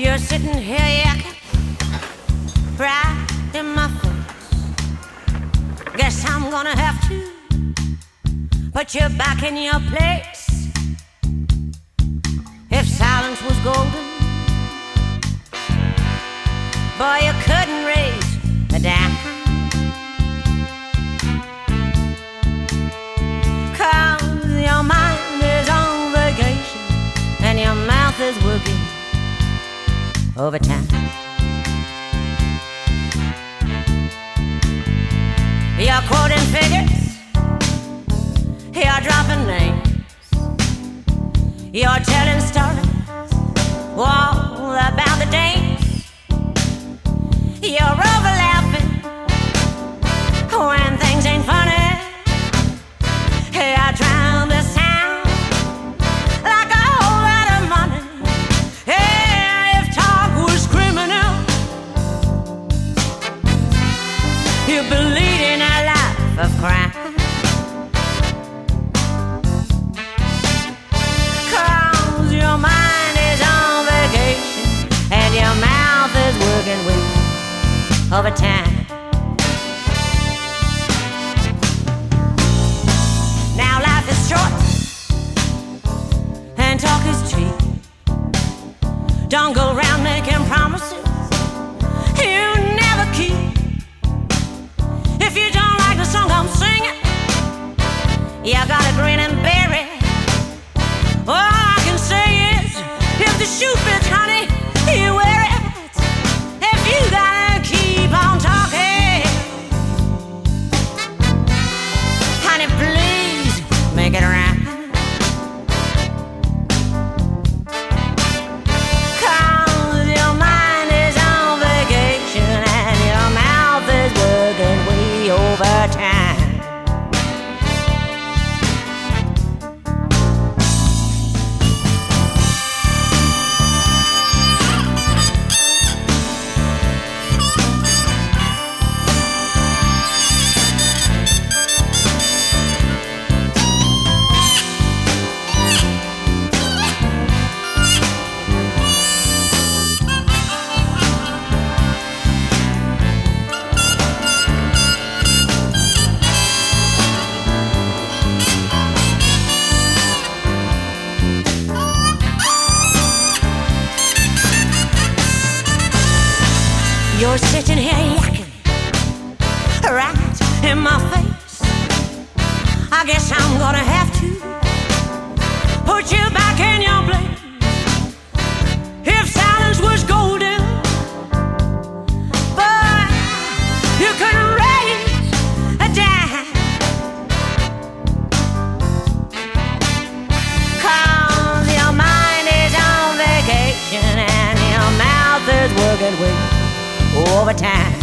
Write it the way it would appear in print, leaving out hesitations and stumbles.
You're sitting here yakking right in my face. Guess I'm gonna have to put you back in your place. If silence was golden, boy, you couldn't raise a dime. 'Cause your mind is on vacation and your mouth is working overtime. You're quoting figures, you're dropping names, you're telling stories all about the days. You're overlapping when things ain't funny. You're trying to sound like a whole lot of money. Hey, if talk was criminal, you'd be leading a life of crime. 'Cause your mind is on vacation and your mouth is working with overtime. Now life is short and talk is cheap. Don't go around making promises you never keep. If you don't like the song I'm singing, you gotta grin and bear it. All I can say is, if the shoe fits, honey, you wear it. If you gotta keep on talking, honey, please make it right. 'Cause your mind is on vacation and your mouth is working way overtime. You're sitting here yakking right in my face. I guess I'm gonna have to put you back in your place. If silence was golden, but you couldn't raise a dime. 'Cause your mind is on vacation and your mouth is working with overtime.